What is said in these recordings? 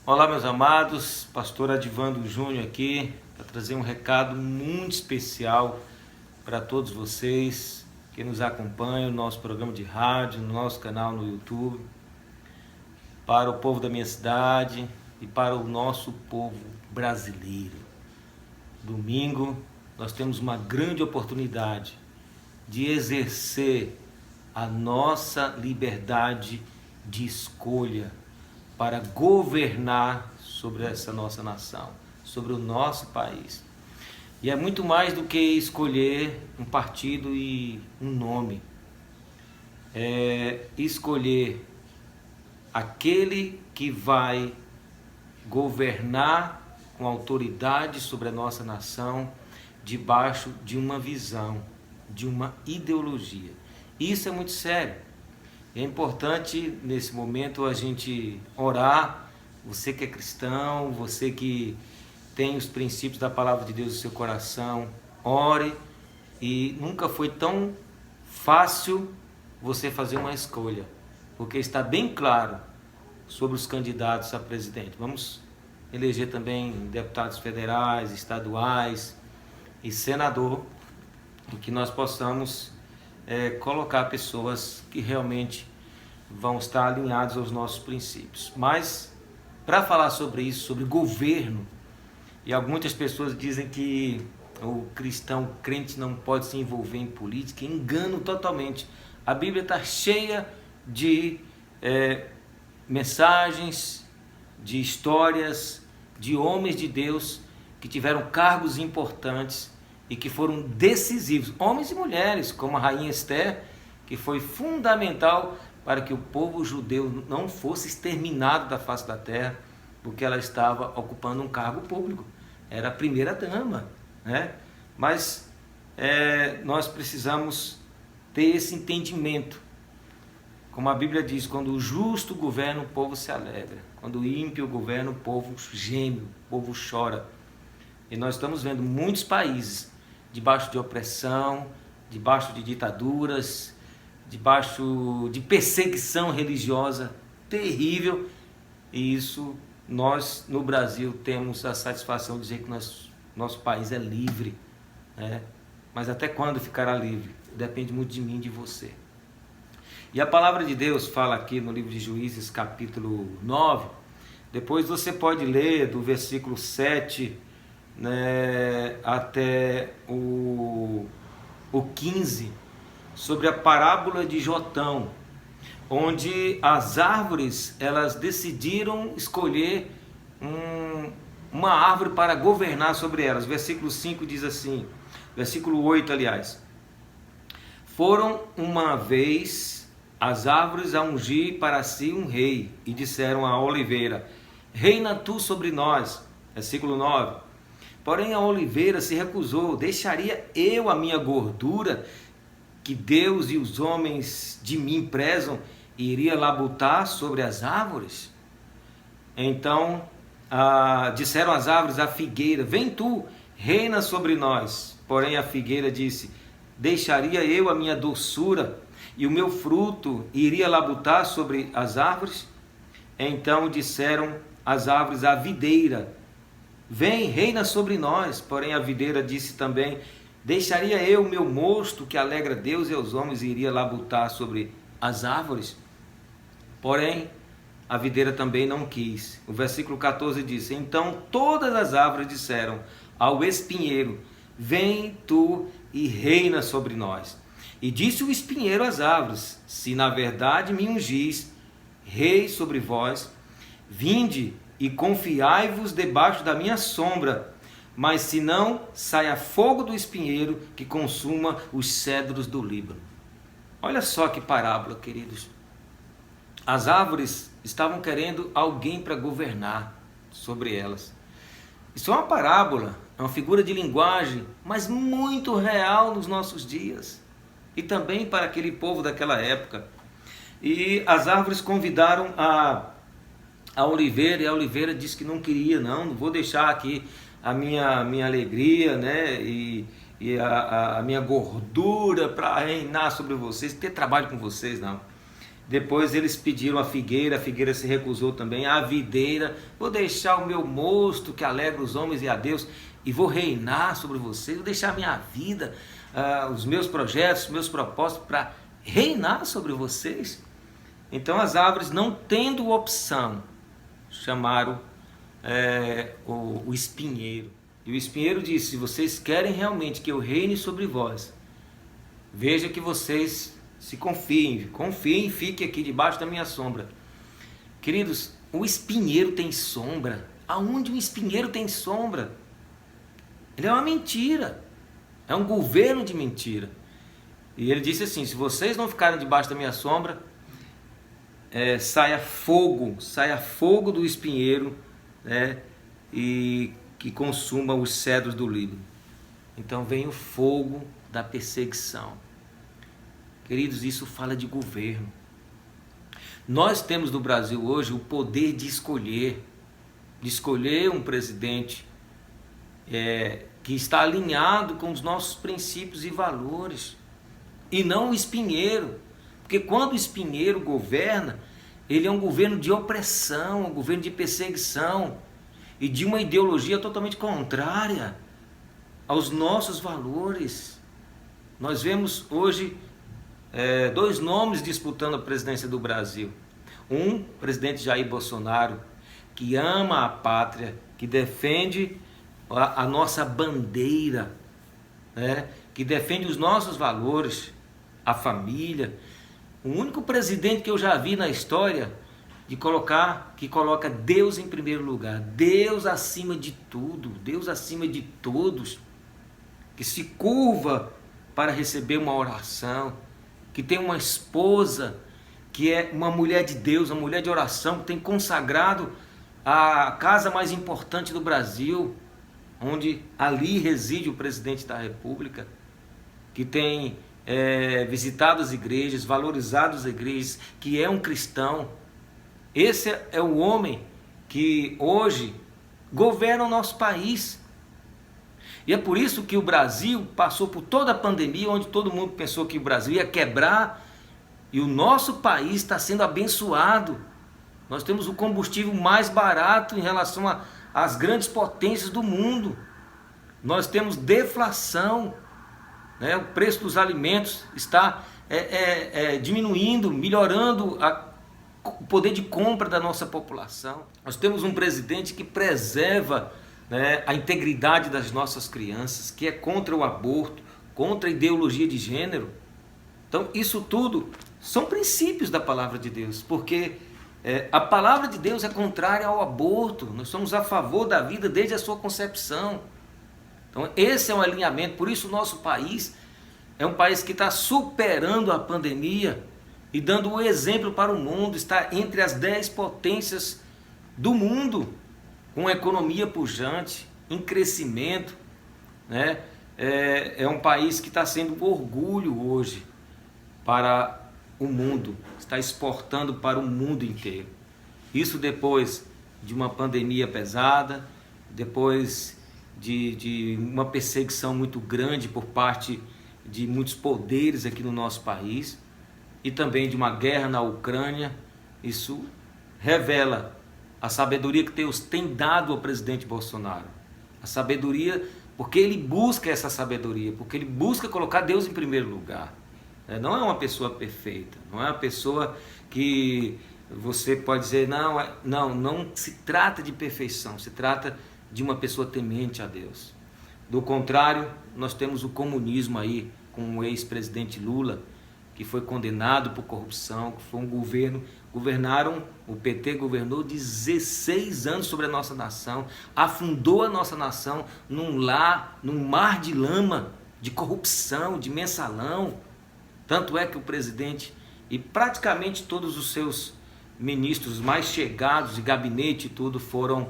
Olá, meus amados, pastor Adivando Júnior aqui para trazer um recado muito especial para todos vocês que nos acompanham no nosso programa de rádio, no nosso canal no YouTube, para o povo da minha cidade e para o nosso povo brasileiro. Domingo nós temos uma grande oportunidade de exercer a nossa liberdade de escolha para governar sobre essa nossa nação, sobre o nosso país. E é muito mais do que escolher um partido e um nome. É escolher aquele que vai governar com autoridade sobre a nossa nação, debaixo de uma visão, de uma ideologia. Isso é muito sério. É importante nesse momento a gente orar, você que é cristão, você que tem os princípios da palavra de Deus no seu coração, ore. E nunca foi tão fácil você fazer uma escolha, porque está bem claro sobre os candidatos a presidente. Vamos eleger também deputados federais, estaduais e senador, e que nós possamos colocar pessoas que realmente vão estar alinhados aos nossos princípios. Mas para falar sobre isso, sobre governo, e muitas pessoas dizem que o cristão, o crente não pode se envolver em política, engano totalmente. A Bíblia está cheia de mensagens, de histórias, de homens de Deus que tiveram cargos importantes e que foram decisivos, homens e mulheres, como a rainha Esther, que foi fundamental para que o povo judeu não fosse exterminado da face da terra, porque ela estava ocupando um cargo público, era a primeira dama, né? Mas nós precisamos ter esse entendimento, como a Bíblia diz, quando o justo governa, o povo se alegra, quando o ímpio governa, o povo geme, o povo chora. E nós estamos vendo muitos países debaixo de opressão, debaixo de ditaduras, debaixo de perseguição religiosa terrível. E isso nós no Brasil temos a satisfação de dizer que nosso país é livre, né? Mas até quando ficará livre? Depende muito de mim e de você. E a palavra de Deus fala aqui no livro de Juízes, capítulo 9. Depois você pode ler do versículo 7, né, até o 15, sobre a parábola de Jotão, onde as árvores elas decidiram escolher uma árvore para governar sobre elas. Versículo 5 diz assim, versículo 8 aliás: foram uma vez as árvores a ungir para si um rei, e disseram à oliveira: reina tu sobre nós. Versículo 9: porém a oliveira se recusou: deixaria eu a minha gordura, que Deus e os homens de mim prezam, e iria labutar sobre as árvores? Então disseram as árvores à figueira: vem tu, reina sobre nós. Porém a figueira disse: deixaria eu a minha doçura e o meu fruto, e iria labutar sobre as árvores? Então disseram as árvores à videira: vem, reina sobre nós. Porém a videira disse também: deixaria eu o meu mosto, que alegra Deus e aos homens, e iria labutar sobre as árvores? Porém a videira também não quis. O versículo 14 diz: então todas as árvores disseram ao espinheiro: vem tu e reina sobre nós. E disse o espinheiro às árvores: se na verdade me ungis rei sobre vós, vinde e confiai-vos debaixo da minha sombra. Mas se não, saia fogo do espinheiro que consuma os cedros do Líbano. Olha só que parábola, queridos. As árvores estavam querendo alguém para governar sobre elas. Isso é uma parábola, é uma figura de linguagem, mas muito real nos nossos dias. E também para aquele povo daquela época. E as árvores convidaram a oliveira, e a oliveira disse que não queria, não vou deixar aqui a minha alegria, né, e a minha gordura para reinar sobre vocês, ter trabalho com vocês, não. Depois eles pediram a figueira se recusou também. A videira, vou deixar o meu mosto que alegra os homens e a Deus, e vou reinar sobre vocês, vou deixar a minha vida, os meus projetos, os meus propósitos para reinar sobre vocês. Então as árvores, não tendo opção, chamaram o espinheiro. E o espinheiro disse: se vocês querem realmente que eu reine sobre vós, veja que vocês se confiem, fiquem aqui debaixo da minha sombra. Queridos, o espinheiro tem sombra. Aonde um espinheiro tem sombra? Ele é uma mentira, é um governo de mentira. E ele disse assim: se vocês não ficarem debaixo da minha sombra, saia fogo do espinheiro, né, e que consuma os cedros do Líbano. Então vem o fogo da perseguição. Queridos, isso fala de governo. Nós temos no Brasil hoje o poder de escolher um presidente que está alinhado com os nossos princípios e valores, e não o espinheiro. Porque quando o espinheiro governa, ele é um governo de opressão, um governo de perseguição e de uma ideologia totalmente contrária aos nossos valores. Nós vemos hoje dois nomes disputando a presidência do Brasil. Um, presidente Jair Bolsonaro, que ama a pátria, que defende a nossa bandeira, né? Que defende os nossos valores, a família. O único presidente que eu já vi na história que coloca Deus em primeiro lugar, Deus acima de tudo, Deus acima de todos, que se curva para receber uma oração, que tem uma esposa que é uma mulher de Deus, uma mulher de oração, que tem consagrado a casa mais importante do Brasil, onde ali reside o presidente da República, que tem visitado as igrejas, valorizado as igrejas, que é um cristão. Esse é o homem que hoje governa o nosso país. E é por isso que o Brasil passou por toda a pandemia, onde todo mundo pensou que o Brasil ia quebrar, e o nosso país está sendo abençoado. Nós temos o combustível mais barato em relação às grandes potências do mundo. Nós temos deflação, né? O preço dos alimentos está diminuindo, melhorando o poder de compra da nossa população. Nós temos um presidente que preserva, né, a integridade das nossas crianças, que é contra o aborto, contra a ideologia de gênero. Então isso tudo são princípios da palavra de Deus, porque a palavra de Deus é contrária ao aborto. Nós somos a favor da vida desde a sua concepção. Então esse é um alinhamento. Por isso o nosso país é um país que está superando a pandemia e dando um exemplo para o mundo. Está entre as 10 potências do mundo, com economia pujante, em crescimento, né? É um país que está sendo um orgulho hoje para o mundo, está exportando para o mundo inteiro. Isso depois de uma pandemia pesada, depois de uma perseguição muito grande por parte de muitos poderes aqui no nosso país, e também de uma guerra na Ucrânia. Isso revela a sabedoria que Deus tem dado ao presidente Bolsonaro. A sabedoria, porque ele busca essa sabedoria, porque ele busca colocar Deus em primeiro lugar. Não é uma pessoa perfeita, não é uma pessoa que você pode dizer, não se trata de perfeição, se trata de uma pessoa temente a Deus. Do contrário, nós temos o comunismo aí, com o ex-presidente Lula, que foi condenado por corrupção, que foi um governo, o PT governou 16 anos sobre a nossa nação, afundou a nossa nação num mar de lama, de corrupção, de mensalão. Tanto é que o presidente e praticamente todos os seus ministros mais chegados, de gabinete e tudo, foram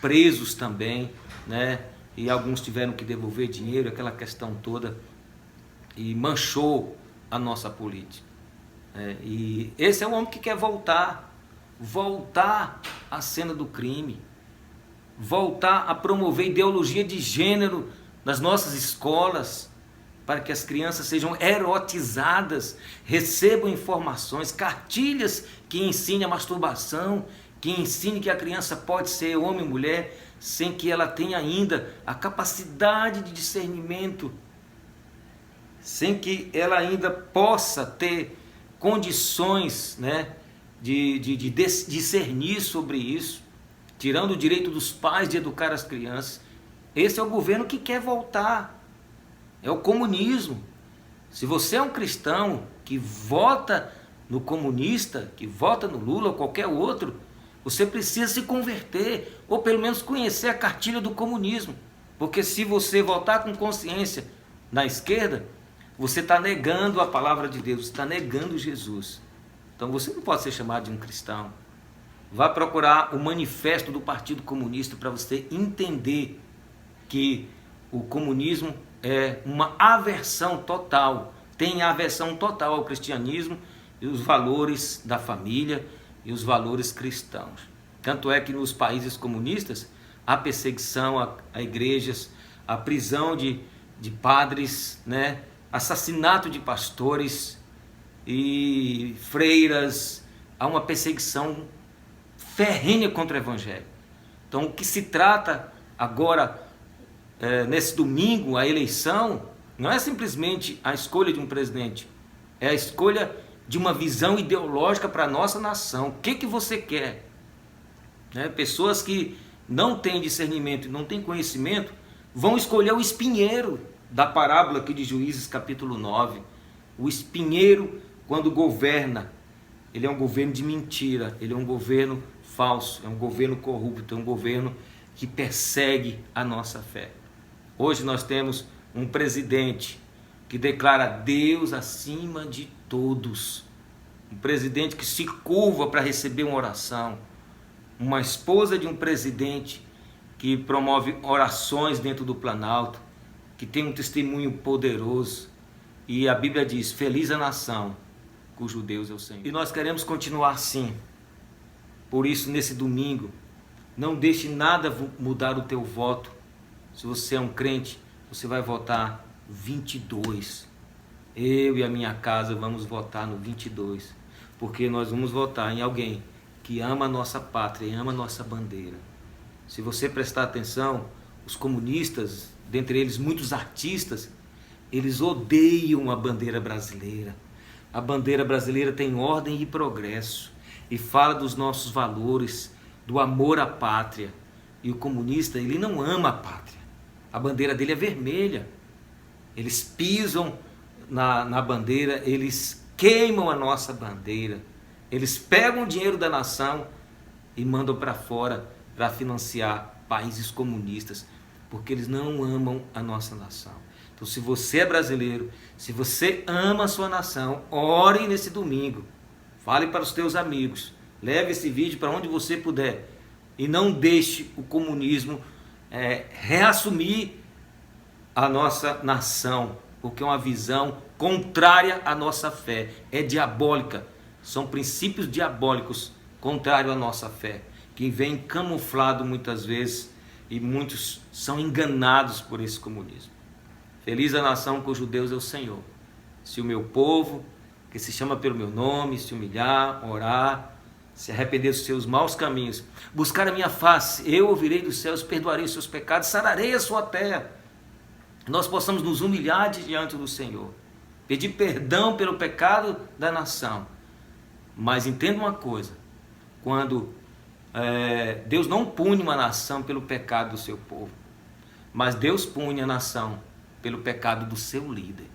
presos também, né? E alguns tiveram que devolver dinheiro, aquela questão toda, e manchou a nossa política. E esse é um homem que quer voltar à cena do crime, voltar a promover ideologia de gênero nas nossas escolas, para que as crianças sejam erotizadas, recebam informações, cartilhas que ensinem a masturbação, que ensine que a criança pode ser homem ou mulher, sem que ela tenha ainda a capacidade de discernimento, sem que ela ainda possa ter condições, né, de discernir sobre isso, tirando o direito dos pais de educar as crianças. Esse é o governo que quer voltar, é o comunismo. Se você é um cristão que vota no comunista, que vota no Lula ou qualquer outro, você precisa se converter, ou pelo menos conhecer a cartilha do comunismo. Porque se você votar com consciência na esquerda, você está negando a palavra de Deus, você está negando Jesus. Então você não pode ser chamado de um cristão. Vá procurar o manifesto do Partido Comunista para você entender que o comunismo é uma aversão total, tem aversão total ao cristianismo e os valores da família e os valores cristãos. Tanto é que nos países comunistas há perseguição a igrejas, a prisão de padres, né? Assassinato de pastores e freiras, há uma perseguição ferrenha contra o evangelho. Então o que se trata agora, nesse domingo, a eleição, não é simplesmente a escolha de um presidente, é a escolha de uma visão ideológica para a nossa nação. O que você quer? Né? Pessoas que não têm discernimento e não têm conhecimento vão escolher o espinheiro da parábola aqui de Juízes capítulo 9. O espinheiro, quando governa, ele é um governo de mentira, ele é um governo falso, é um governo corrupto, é um governo que persegue a nossa fé. Hoje nós temos um presidente que declara Deus acima de todos, um presidente que se curva para receber uma oração, uma esposa de um presidente que promove orações dentro do Planalto, que tem um testemunho poderoso, e a Bíblia diz, feliz a nação cujo Deus é o Senhor. E nós queremos continuar assim. Por isso, nesse domingo, não deixe nada mudar o teu voto. Se você é um crente, você vai votar 22. Eu e a minha casa vamos votar no 22, porque nós vamos votar em alguém que ama a nossa pátria e ama a nossa bandeira. Se você prestar atenção, os comunistas, dentre eles muitos artistas, eles odeiam a bandeira brasileira. A bandeira brasileira tem ordem e progresso e fala dos nossos valores, do amor à pátria. E o comunista, ele não ama a pátria. A bandeira dele é vermelha. Eles pisam na bandeira, eles queimam a nossa bandeira. Eles pegam o dinheiro da nação e mandam para fora para financiar países comunistas, porque eles não amam a nossa nação. Então, se você é brasileiro, se você ama a sua nação, ore nesse domingo. Fale para os teus amigos. Leve esse vídeo para onde você puder. E não deixe o comunismo reassumir a nossa nação, porque é uma visão contrária à nossa fé. É diabólica. São princípios diabólicos contrários à nossa fé, que vem camuflado muitas vezes, e muitos são enganados por esse comunismo. Feliz a nação cujo Deus é o Senhor. Se o meu povo, que se chama pelo meu nome, se humilhar, orar, se arrepender dos seus maus caminhos, buscar a minha face, eu ouvirei dos céus, perdoarei os seus pecados, sararei a sua terra. Nós possamos nos humilhar diante do Senhor, pedir perdão pelo pecado da nação. Mas entenda uma coisa, quando Deus não pune uma nação pelo pecado do seu povo, mas Deus pune a nação pelo pecado do seu líder.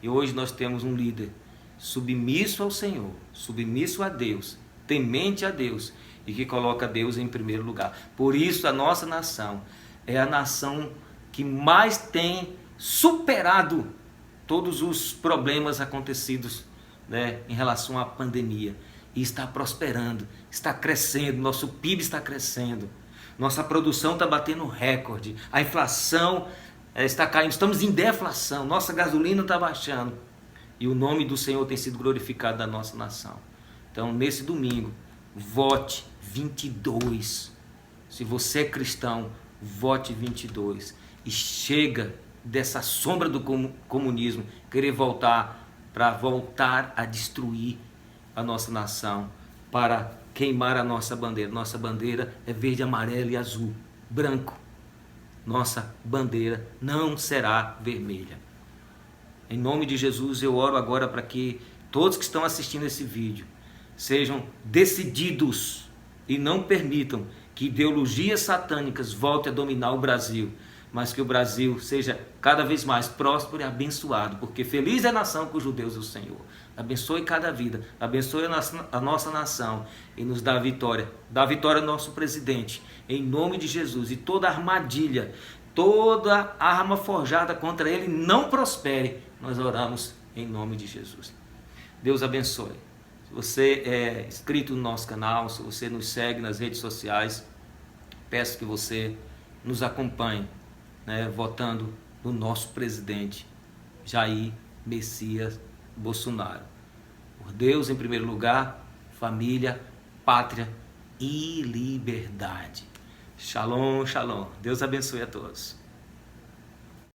E hoje nós temos um líder submisso ao Senhor, submisso a Deus, temente a Deus, e que coloca Deus em primeiro lugar. Por isso a nossa nação é a nação que mais tem superado todos os problemas acontecidos, né, em relação à pandemia, e está prosperando, está crescendo, nosso PIB está crescendo, nossa produção está batendo recorde, a inflação está caindo, estamos em deflação, nossa gasolina está baixando, e o nome do Senhor tem sido glorificado na nossa nação. Então, nesse domingo, vote 22. Se você é cristão, vote 22. E chega dessa sombra do comunismo querer voltar, para voltar a destruir a nossa nação, para queimar a nossa bandeira. Nossa bandeira é verde, amarelo e azul, branco. Nossa bandeira não será vermelha. Em nome de Jesus, eu oro agora para que todos que estão assistindo esse vídeo sejam decididos e não permitam que ideologias satânicas voltem a dominar o Brasil, mas que o Brasil seja cada vez mais próspero e abençoado, porque feliz é a nação cujo Deus é o Senhor. Abençoe cada vida, abençoe a nossa nação e nos dá a vitória. Dá a vitória ao nosso presidente, em nome de Jesus. E toda armadilha, toda arma forjada contra ele não prospere. Nós oramos em nome de Jesus. Deus abençoe. Se você é inscrito no nosso canal, se você nos segue nas redes sociais, peço que você nos acompanhe, votando no nosso presidente Jair Messias Bolsonaro. Por Deus em primeiro lugar, família, pátria e liberdade. Shalom, shalom. Deus abençoe a todos.